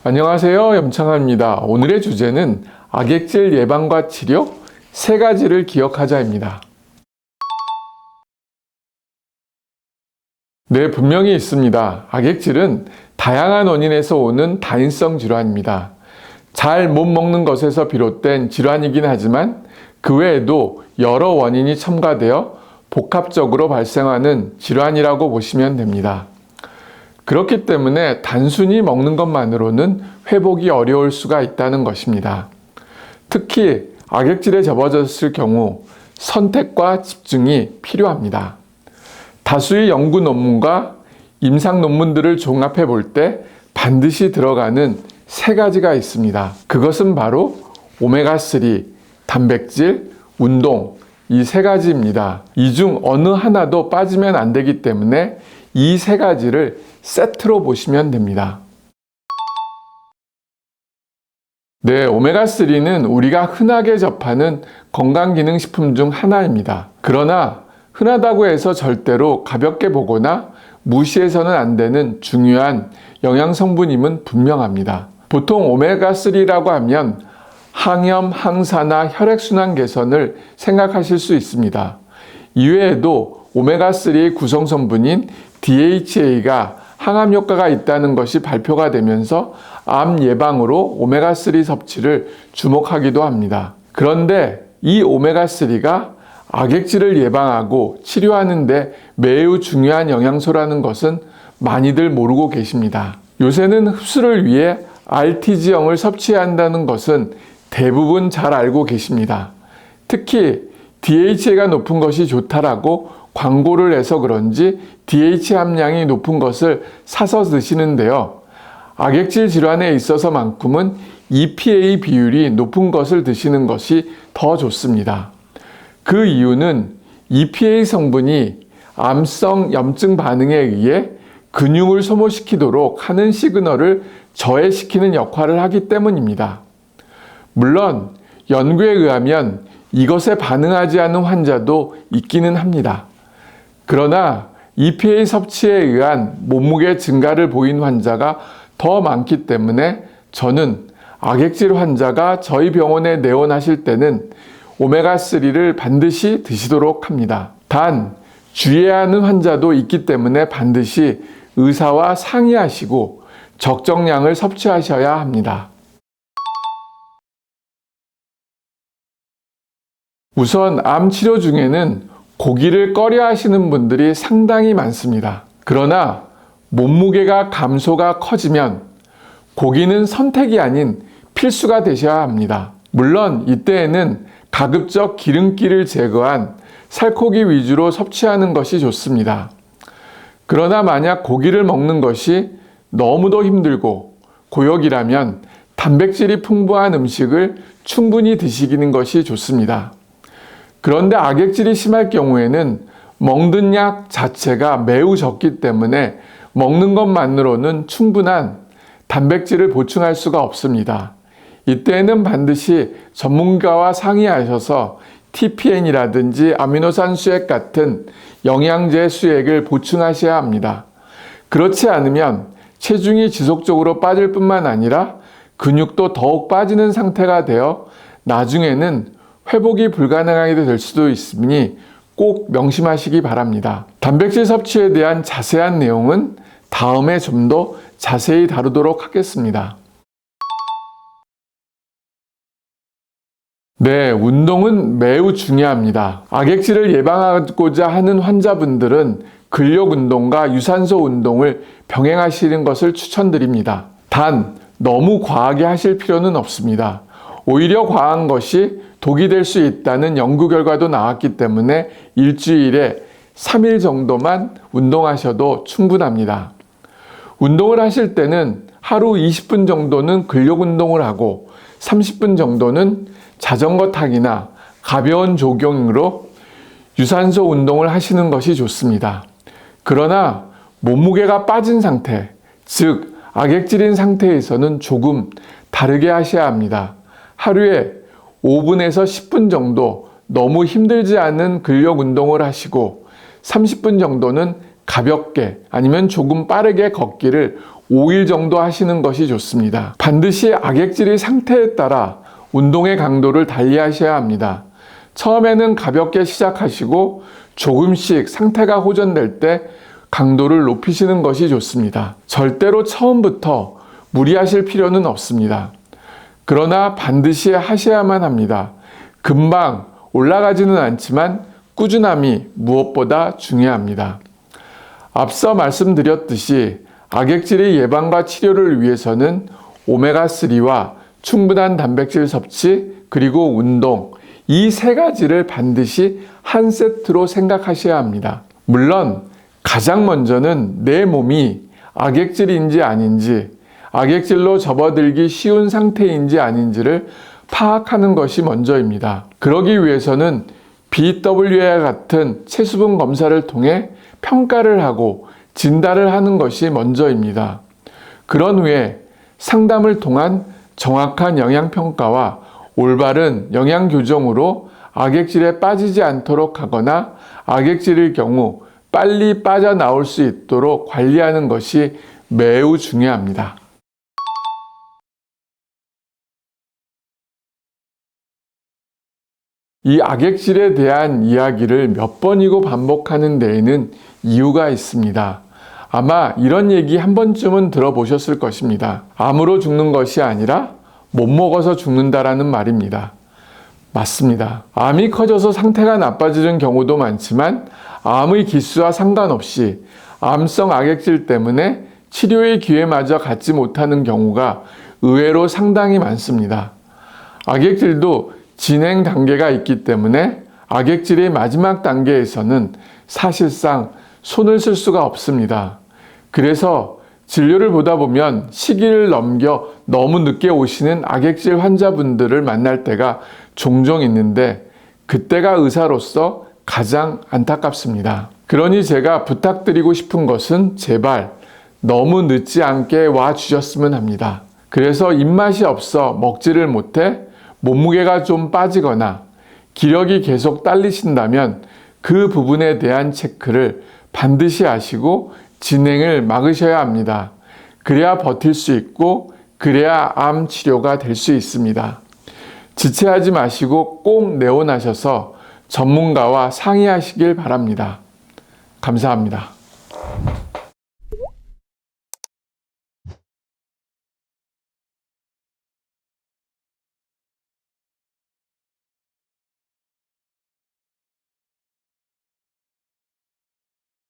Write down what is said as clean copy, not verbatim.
안녕하세요. 염창합니다. 오늘의 주제는 악액질 예방과 치료 3가지를 기억하자입니다. 네, 분명히 있습니다. 악액질은 다양한 원인에서 오는 다인성 질환입니다. 잘 못 먹는 것에서 비롯된 질환이긴 하지만 그 외에도 여러 원인이 첨가되어 복합적으로 발생하는 질환이라고 보시면 됩니다. 그렇기 때문에 단순히 먹는 것만으로는 회복이 어려울 수가 있다는 것입니다. 특히 악액질에 접어졌을 경우 선택과 집중이 필요합니다. 다수의 연구 논문과 임상 논문들을 종합해 볼 때 반드시 들어가는 3가지가 있습니다. 그것은 바로 오메가3, 단백질, 운동, 이 3가지입니다. 이 중 어느 하나도 빠지면 안 되기 때문에 이 3가지를 세트로 보시면 됩니다. 네, 오메가3는 우리가 흔하게 접하는 건강기능식품 중 하나입니다. 그러나 흔하다고 해서 절대로 가볍게 보거나 무시해서는 안 되는 중요한 영양성분임은 분명합니다. 보통 오메가3라고 하면 항염, 항산화, 혈액순환 개선을 생각하실 수 있습니다. 이외에도 오메가3의 구성성분인 DHA가 항암 효과가 있다는 것이 발표가 되면서 암 예방으로 오메가3 섭취를 주목하기도 합니다. 그런데 이 오메가3가 악액질을 예방하고 치료하는 데 매우 중요한 영양소라는 것은 많이들 모르고 계십니다. 요새는 흡수를 위해 RTG형을 섭취해야 한다는 것은 대부분 잘 알고 계십니다. 특히 DHA가 높은 것이 좋다라고 광고를 해서 그런지 DHA 함량이 높은 것을 사서 드시는데요. 악액질 질환에 있어서만큼은 EPA 비율이 높은 것을 드시는 것이 더 좋습니다. 그 이유는 EPA 성분이 암성 염증 반응에 의해 근육을 소모시키도록 하는 시그널을 저해시키는 역할을 하기 때문입니다. 물론 연구에 의하면 이것에 반응하지 않는 환자도 있기는 합니다. 그러나 EPA 섭취에 의한 몸무게 증가를 보인 환자가 더 많기 때문에 저는 악액질 환자가 저희 병원에 내원하실 때는 오메가3를 반드시 드시도록 합니다. 단, 주의해야 하는 환자도 있기 때문에 반드시 의사와 상의하시고 적정량을 섭취하셔야 합니다. 우선 암 치료 중에는 고기를 꺼려 하시는 분들이 상당히 많습니다. 그러나 몸무게가 감소가 커지면 고기는 선택이 아닌 필수가 되셔야 합니다. 물론 이때에는 가급적 기름기를 제거한 살코기 위주로 섭취하는 것이 좋습니다. 그러나 만약 고기를 먹는 것이 너무도 힘들고 고역이라면 단백질이 풍부한 음식을 충분히 드시는 것이 좋습니다. 그런데 악액질이 심할 경우에는 먹는 약 자체가 매우 적기 때문에 먹는 것만으로는 충분한 단백질을 보충할 수가 없습니다. 이때에는 반드시 전문가와 상의하셔서 TPN이라든지 아미노산 수액 같은 영양제 수액을 보충하셔야 합니다. 그렇지 않으면 체중이 지속적으로 빠질 뿐만 아니라 근육도 더욱 빠지는 상태가 되어 나중에는 회복이 불가능하게 될 수도 있으니 꼭 명심하시기 바랍니다. 단백질 섭취에 대한 자세한 내용은 다음에 좀 더 자세히 다루도록 하겠습니다. 네, 운동은 매우 중요합니다. 악액질을 예방하고자 하는 환자분들은 근력 운동과 유산소 운동을 병행하시는 것을 추천드립니다. 단, 너무 과하게 하실 필요는 없습니다. 오히려 과한 것이 독이 될 수 있다는 연구 결과도 나왔기 때문에 일주일에 3일 정도만 운동하셔도 충분합니다. 운동을 하실 때는 하루 20분 정도는 근력 운동을 하고 30분 정도는 자전거 타기나 가벼운 조깅으로 유산소 운동을 하시는 것이 좋습니다. 그러나 몸무게가 빠진 상태, 즉 악액질인 상태에서는 조금 다르게 하셔야 합니다. 하루에 5분에서 10분 정도 너무 힘들지 않은 근력 운동을 하시고 30분 정도는 가볍게 아니면 조금 빠르게 걷기를 5일 정도 하시는 것이 좋습니다. 반드시 악액질의 상태에 따라 운동의 강도를 달리하셔야 합니다. 처음에는 가볍게 시작하시고 조금씩 상태가 호전될 때 강도를 높이시는 것이 좋습니다. 절대로 처음부터 무리하실 필요는 없습니다. 그러나 반드시 하셔야만 합니다. 금방 올라가지는 않지만 꾸준함이 무엇보다 중요합니다. 앞서 말씀드렸듯이 악액질의 예방과 치료를 위해서는 오메가3와 충분한 단백질 섭취 그리고 운동 이 세 가지를 반드시 한 세트로 생각하셔야 합니다. 물론 가장 먼저는 내 몸이 악액질인지 아닌지 악액질로 접어들기 쉬운 상태인지 아닌지를 파악하는 것이 먼저입니다. 그러기 위해서는 BWA 같은 체수분 검사를 통해 평가를 하고 진단을 하는 것이 먼저입니다. 그런 후에 상담을 통한 정확한 영양평가와 올바른 영양교정으로 악액질에 빠지지 않도록 하거나 악액질일 경우 빨리 빠져나올 수 있도록 관리하는 것이 매우 중요합니다. 이 악액질에 대한 이야기를 몇 번이고 반복하는 데에는 이유가 있습니다. 아마 이런 얘기 한 번쯤은 들어보셨을 것입니다. 암으로 죽는 것이 아니라 못 먹어서 죽는다라는 말입니다. 맞습니다. 암이 커져서 상태가 나빠지는 경우도 많지만 암의 기수와 상관없이 암성 악액질 때문에 치료의 기회마저 갖지 못하는 경우가 의외로 상당히 많습니다. 악액질도 진행 단계가 있기 때문에 악액질의 마지막 단계에서는 사실상 손을 쓸 수가 없습니다. 그래서 진료를 보다 보면 시기를 넘겨 너무 늦게 오시는 악액질 환자분들을 만날 때가 종종 있는데 그때가 의사로서 가장 안타깝습니다. 그러니 제가 부탁드리고 싶은 것은 제발 너무 늦지 않게 와 주셨으면 합니다. 그래서 입맛이 없어 먹지를 못해 몸무게가 좀 빠지거나 기력이 계속 딸리신다면 그 부분에 대한 체크를 반드시 하시고 진행을 막으셔야 합니다. 그래야 버틸 수 있고 그래야 암 치료가 될 수 있습니다. 지체하지 마시고 꼭 내원하셔서 전문가와 상의하시길 바랍니다. 감사합니다.